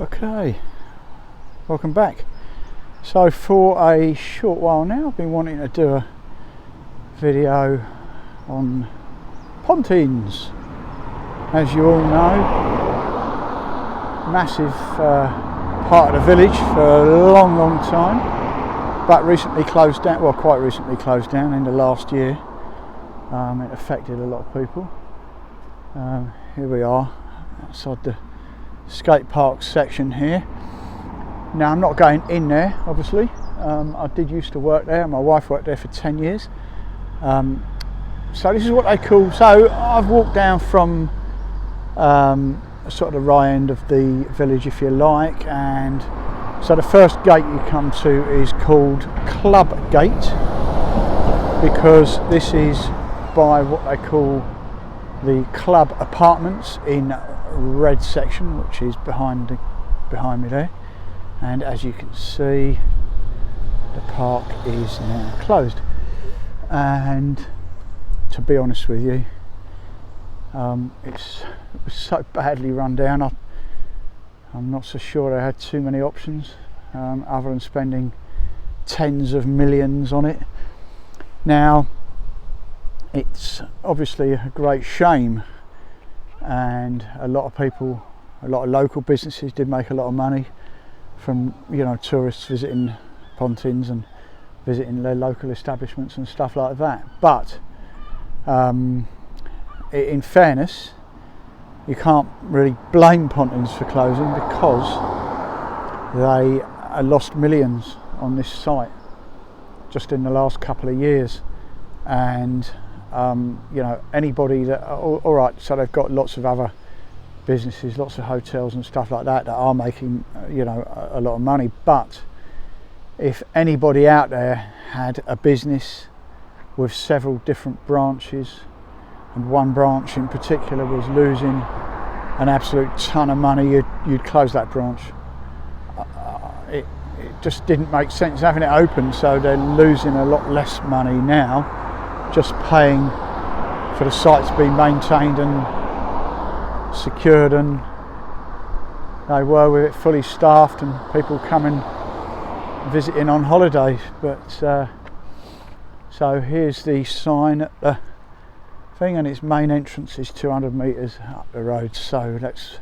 Okay, welcome back. So for a short while now I've been wanting to do a video on Pontins. As you all know, massive part of the village for a long time, but recently closed down, well quite recently closed down in the last year. It affected a lot of people. Here we are outside the skate park section here. Now I'm not going in there obviously. I did used to work there, my wife worked there for 10 years. So this is what they call, so I've walked down from sort of the right end of the village if you like, and so the first gate you come to is called Club Gate, because this is by what they call the club apartments in red section, which is behind me there. And as you can see, the park is now closed, and to be honest with you, it was so badly run down. I'm not so sure they had too many options other than spending tens of millions on it. Now it's obviously a great shame, and a lot of people, a lot of local businesses did make a lot of money from, you know, tourists visiting Pontins and visiting their local establishments and stuff like that. But in fairness, you can't really blame Pontins for closing, because they lost millions on this site just in the last couple of years. And you know, anybody that, all right, so they've got lots of other businesses, lots of hotels and stuff like that are making, you know, a lot of money. But if anybody out there had a business with several different branches, and one branch in particular was losing an absolute ton of money, you'd close that branch. It just didn't make sense having it open, so they're losing a lot less money now just paying for the site to be maintained and secured, and they were with it fully staffed and people coming visiting on holidays. But so here's the sign at the thing, and its main entrance is 200 metres up the road, so let's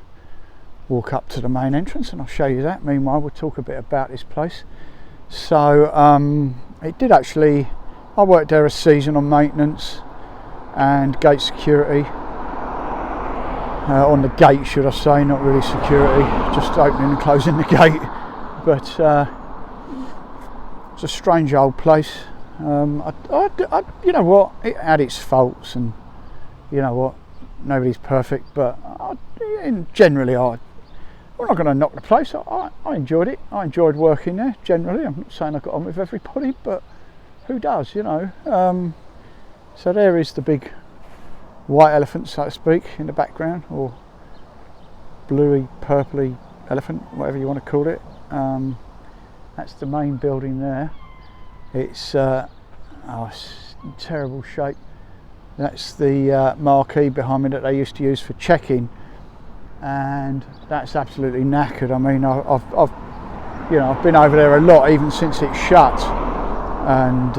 walk up to the main entrance and I'll show you that. Meanwhile, we'll talk a bit about this place. So it did actually, I worked there a season on maintenance and gate security, on the gate should I say, not really security, just opening and closing the gate. But it's a strange old place. You know what, it had its faults, and you know what, nobody's perfect, but generally we're not going to knock the place. I enjoyed it. I enjoyed working there generally. I'm not saying I got on with everybody, but who does, you know. So there is the big white elephant, so to speak, in the background, or bluey purpley elephant, whatever you want to call it. That's the main building there. It's it's in terrible shape. That's the marquee behind me that they used to use for check-in, and that's absolutely knackered. I mean, I've been over there a lot, even since it shut, and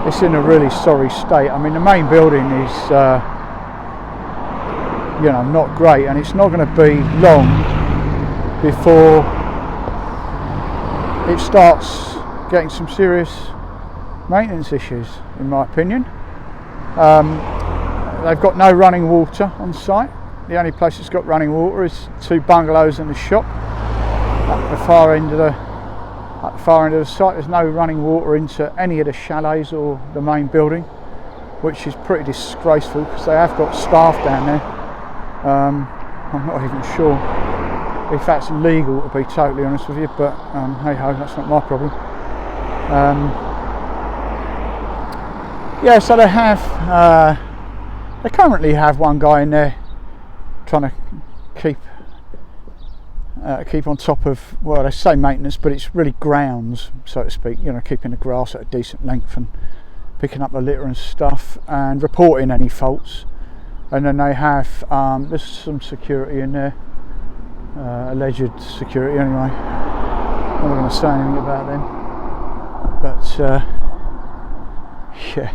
it's in a really sorry state. I mean, the main building is you know, not great, and it's not going to be long before it starts getting some serious maintenance issues, in my opinion. They've got no running water on site. The only place that's got running water is 2 bungalows and a shop at the far end of the site. There's no running water into any of the chalets or the main building, which is pretty disgraceful, because they have got staff down there. I'm not even sure if that's legal, to be totally honest with you, but hey ho, that's not my problem. Yeah, so they currently have one guy in there trying to keep on top of, well, they say maintenance, but it's really grounds, so to speak, you know, keeping the grass at a decent length and picking up the litter and stuff and reporting any faults. and then they have there's some security in there, alleged security anyway. I'm not going to say anything about them, but yeah,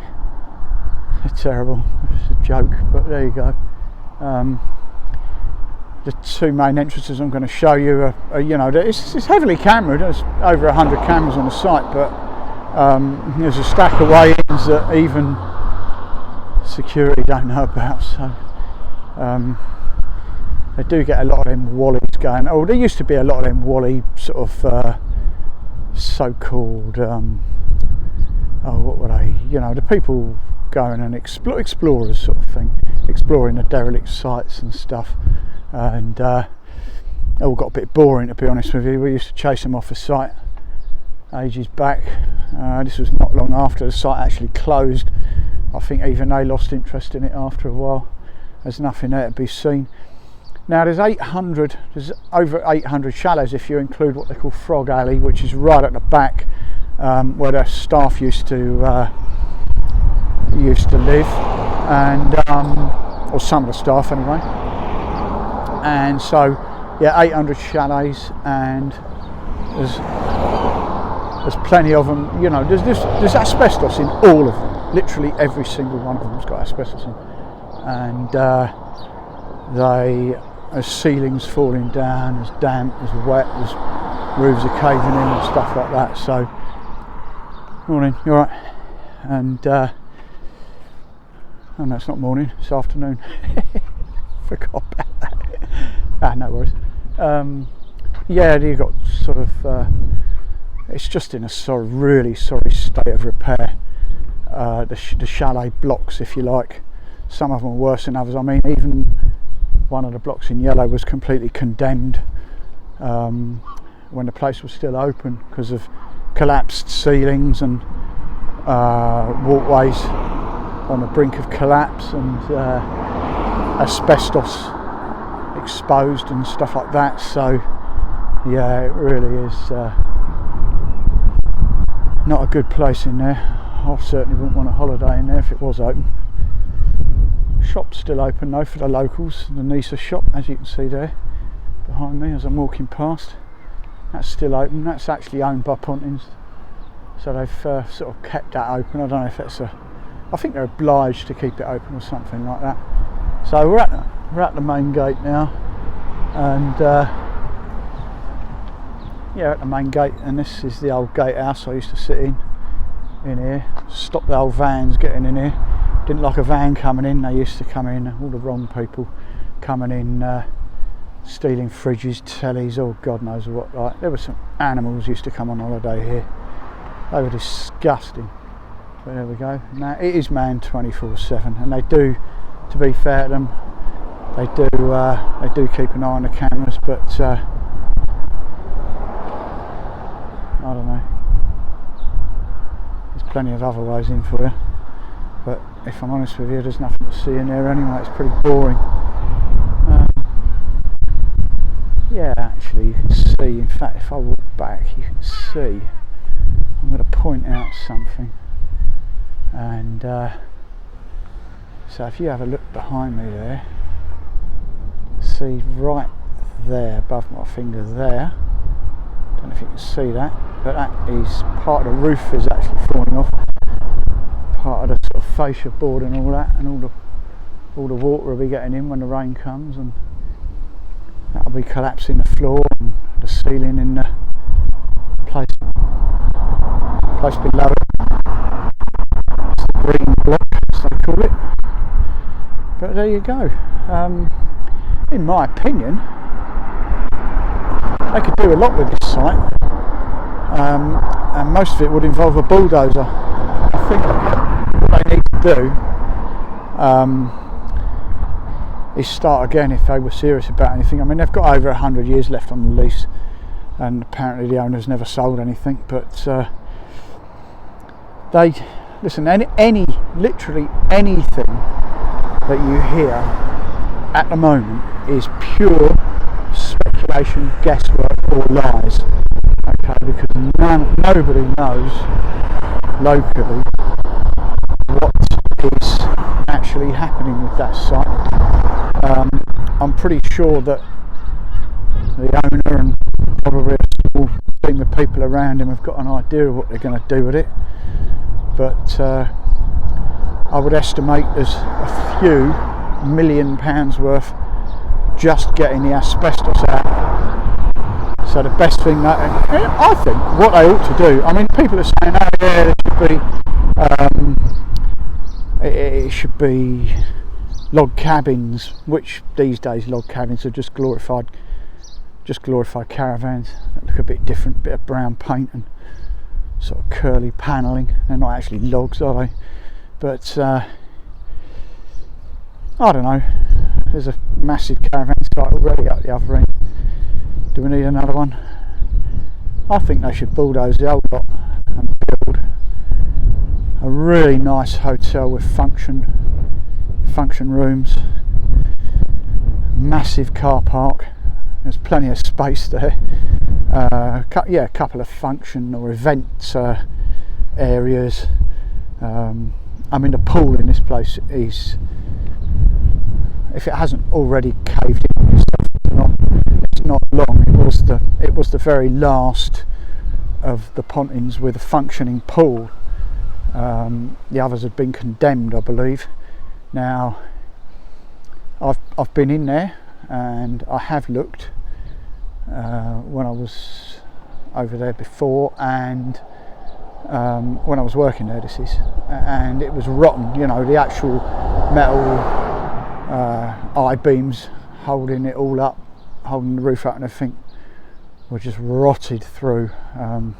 they're terrible. It's a joke, but there you go. The two main entrances I'm going to show you are it's heavily cameraed. There's over 100 cameras on the site, but there's a stack of weigh-ins that even security don't know about. So they do get a lot of them wallies going. Oh, there used to be a lot of them wally sort of so-called what were they? The people going and explorers sort of thing, exploring the derelict sites and stuff. And it all got a bit boring, to be honest with you. We used to chase them off the site ages back. This was not long after the site actually closed. I think even they lost interest in it after a while. There's nothing there to be seen. Now there's over 800 shallows if you include what they call Frog Alley, which is right at the back, where the staff used to live, and or some of the staff anyway. And so, yeah, 800 chalets, and there's plenty of them. There's asbestos in all of them. Literally every single one of them's got asbestos in, and there's ceilings falling down, there's damp, there's wet, there's roofs are caving in and stuff like that. So, morning, you all right? And oh no, it's not morning, it's afternoon. Forgot about that. No worries. Yeah, you got sort of it's just in a sort of really sorry state of repair. The chalet blocks, if you like, some of them are worse than others. I mean, even one of the blocks in yellow was completely condemned when the place was still open because of collapsed ceilings and walkways on the brink of collapse, and asbestos exposed and stuff like that. So yeah, it really is not a good place in there. I certainly wouldn't want a holiday in there if it was open. Shop's still open though for the locals. The Nisa shop, as you can see there behind me as I'm walking past, that's still open. That's actually owned by Pontins, so they've sort of kept that open. I don't know if that's I think they're obliged to keep it open or something like that. So we're at the main gate now, and yeah, at the main gate, and this is the old gatehouse I used to sit in here, stop the old vans getting in here. Didn't like a van coming in. They used to come in, all the wrong people coming in, stealing fridges, tellies, oh God knows what. Like, there were some animals used to come on holiday here. They were disgusting. But there we go. Now it is manned 24/7, and they do, to be fair to them, they do keep an eye on the cameras, but I don't know. There's plenty of other ways in for you, but if I'm honest with you, there's nothing to see in there anyway. It's pretty boring. Yeah, actually, you can see. In fact, if I walk back, you can see. I'm going to point out something, and so if you have a look behind me there, see right there above my finger there. Don't know if you can see that, but that is part of the roof is actually falling off. Part of the sort of fascia board and all that, and all the water will be getting in when the rain comes, and that'll be collapsing the floor and the ceiling in the place below it. It's the green block, as they call it. But there you go. In my opinion, they could do a lot with this site, and most of it would involve a bulldozer. I think what they need to do is start again if they were serious about anything. I mean, they've got over 100 years left on the lease, and apparently the owner's never sold anything, but they listen, literally anything that you hear at the moment is pure speculation, guesswork or lies, okay, because nobody knows locally what is actually actually happening with that site. I'm pretty sure that the owner and probably a small team of people around him have got an idea of what they're going to do with it, but I would estimate there's a few £1 million worth just getting the asbestos out. So the best thing that I think what they ought to do, I mean, people are saying, oh yeah, it should be log cabins, which these days log cabins are just glorified caravans that look a bit different, bit of brown paint and sort of curly panelling. They're not actually logs, are they? But I don't know, there's a massive caravan site already up the other end. Do we need another one? I think they should bulldoze the old lot and build a really nice hotel with function rooms, massive car park. There's plenty of space there. A couple of function or event areas. I mean, the pool in this place is, if it hasn't already caved in on itself, it's not long. It was the very last of the Pontins with a functioning pool. The others had been condemned, I believe. Now, I've been in there and I have looked when I was over there before, and when I was working there, this is, and it was rotten. You know, the actual metal I-beams holding it all up, holding the roof up and everything, were just rotted through. It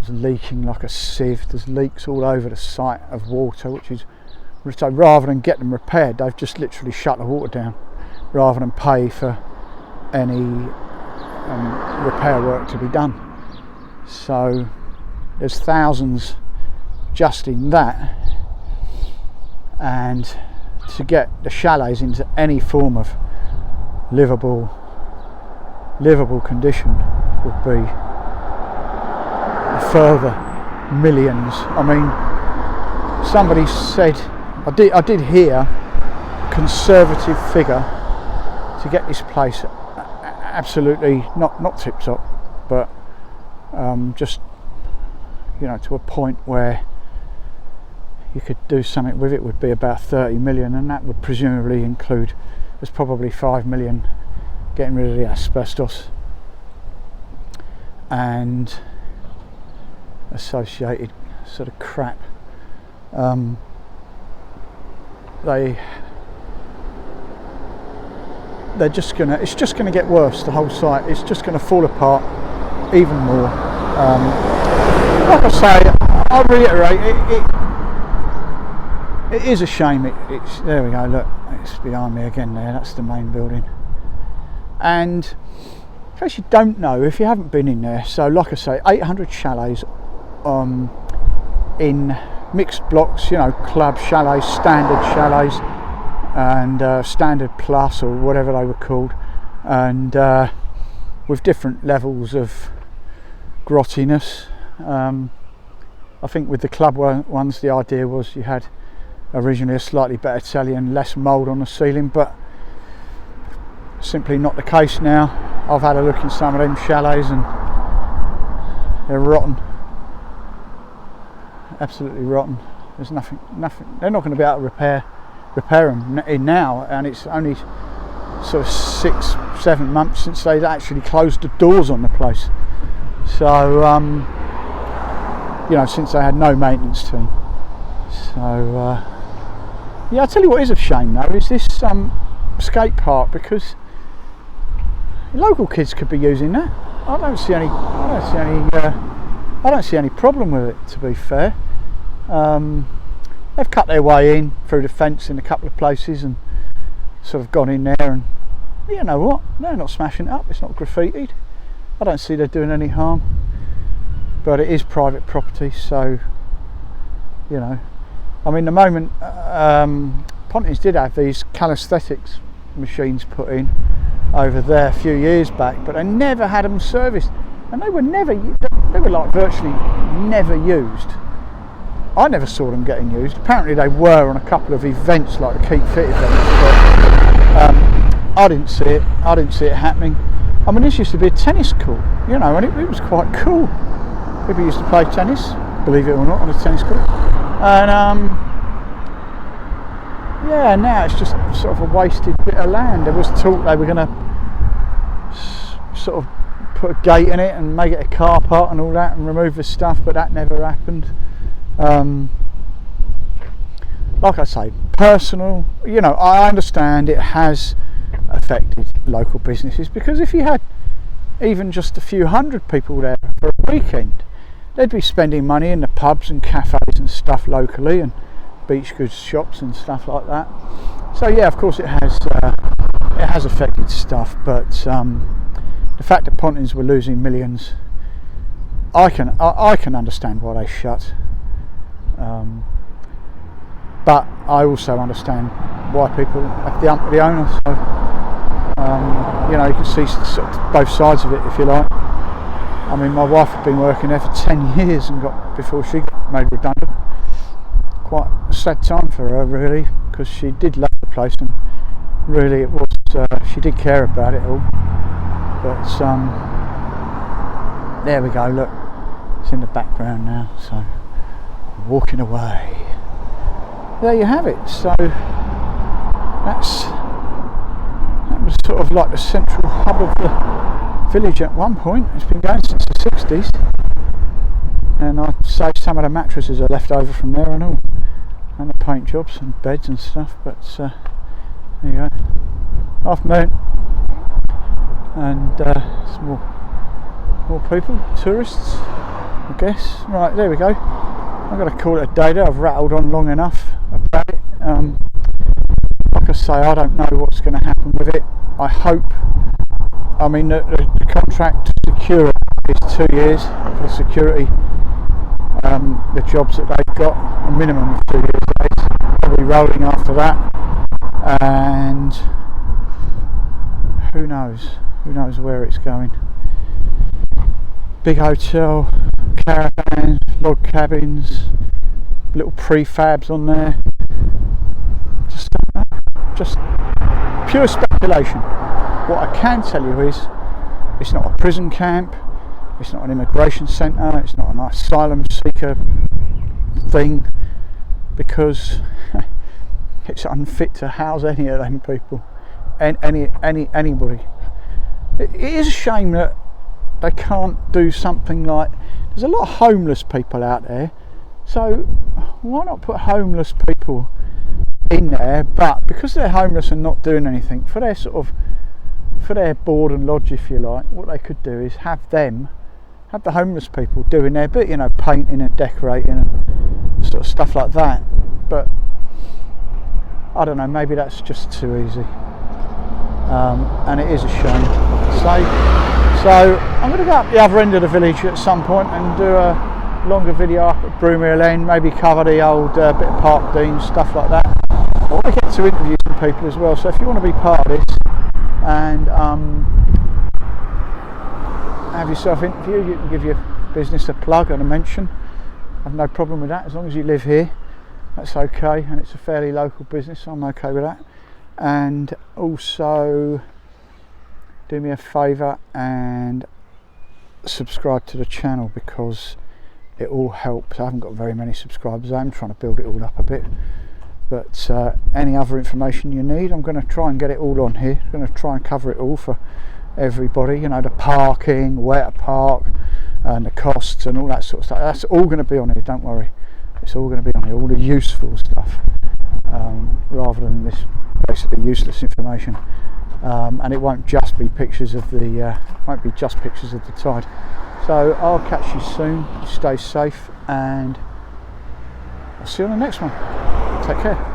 was leaking like a sieve. There's leaks all over the site of water, so rather than get them repaired, they've just literally shut the water down rather than pay for any repair work to be done. So there's thousands just in that, and to get the chalets into any form of livable condition would be a further millions. I mean, somebody said, I did hear conservative figure to get this place absolutely not tip top, but just, you know, to a point where you could do something with it, would be about 30 million, and that would presumably include, there's probably 5 million getting rid of the asbestos and associated sort of crap. It's just gonna get worse. The whole site, it's just gonna fall apart even more. Like I say, I'll reiterate, it is a shame. It's there we go. Look, it's behind me again. There, that's the main building. And in case you don't know, if you haven't been in there, so like I say, 800 chalets in mixed blocks. You know, club chalets, standard chalets, and standard plus, or whatever they were called, and with different levels of grottiness. I think with the club ones, the idea was you had originally a slightly better telly and less mould on the ceiling, but simply not the case now. I've had a look in some of them chalets and they're rotten, absolutely rotten. There's nothing. They're not going to be able to repair them in now, and it's only sort of 6-7 months since they'd actually closed the doors on the place. So you know, since they had no maintenance team. So yeah, I'll tell you what is a shame though, is this skate park, because local kids could be using that. I don't see any problem with it, to be fair. They've cut their way in through the fence in a couple of places and sort of gone in there, and you know what, they're not smashing it up, it's not graffitied. I don't see they're doing any harm, but it is private property, so you know, I mean, the moment Pontins did have these calisthenics machines put in over there a few years back, but they never had them serviced, and they were like virtually never used. I never saw them getting used. Apparently they were on a couple of events, like the Keep Fit events, but I didn't see it. I didn't see it happening. I mean, this used to be a tennis court, you know, and it was quite cool. People used to play tennis, believe it or not, on a tennis court. And yeah, now it's just sort of a wasted bit of land. There was talk they were going to sort of put a gate in it and make it a car park and all that and remove the stuff, but that never happened. Like I say, personal, you know, I understand it has affected local businesses, because if you had even just a few hundred people there for a weekend, they'd be spending money in the pubs and cafes and stuff locally, and beach goods shops and stuff like that. So yeah, of course it has affected stuff, but the fact that Pontins were losing millions, I can understand why they shut, but I also understand why people have the ump with the owner. So you know, you can see sort of both sides of it, if you like. I mean, my wife had been working there for 10 years and before she got made redundant. Quite a sad time for her, really, because she did love the place, and really it was, she did care about it all. But there we go, look, it's in the background now, so walking away. There you have it. So that was sort of like the central hub of the village at one point. It's been going since the 60s, and I'd say some of the mattresses are left over from there and all, and the paint jobs and beds and stuff. But there you go, half moon, and some more people, tourists, I guess. Right, there we go. I've got to call it a day there. I've rattled on long enough about it. Like I say, I don't know what's going to happen with it. I hope, I mean, the contract to secure it is 2 years for security. The jobs that they've got, a minimum of 2 years, probably rolling after that, and who knows where it's going. Big hotel, caravans, log cabins, little prefabs on there. Just pure speculation. What I can tell you is, it's not a prison camp, it's not an immigration centre, it's not an asylum seeker thing, because it's unfit to house any of them people, and anybody. It is a shame that they can't do something like, there's a lot of homeless people out there, so why not put homeless people in there, but because they're homeless and not doing anything, for their board and lodge, if you like, what they could do is have the homeless people doing their bit, you know, painting and decorating and sort of stuff like that. But I don't know, maybe that's just too easy, and it is a shame. So I'm going to go up the other end of the village at some point and do a longer video up at Broomhill End, maybe cover the old bit of Park Dean, stuff like that. I want to get to interview some people as well, so if you want to be part of this and have yourself interviewed, you can give your business a plug and a mention. I have no problem with that, as long as you live here, that's okay, and it's a fairly local business, so I'm okay with that. And also do me a favour and subscribe to the channel, because it all helps. I haven't got very many subscribers, I'm trying to build it all up a bit, but any other information you need, I'm going to try and get it all on here. I'm going to try and cover it all for everybody, you know, the parking, where to park, and the costs and all that sort of stuff. That's all going to be on here, don't worry, it's all going to be on here, all the useful stuff, rather than this basically useless information. And it won't just be pictures of the tide. So I'll catch you soon. You stay safe, and I'll see you on the next one. Take care.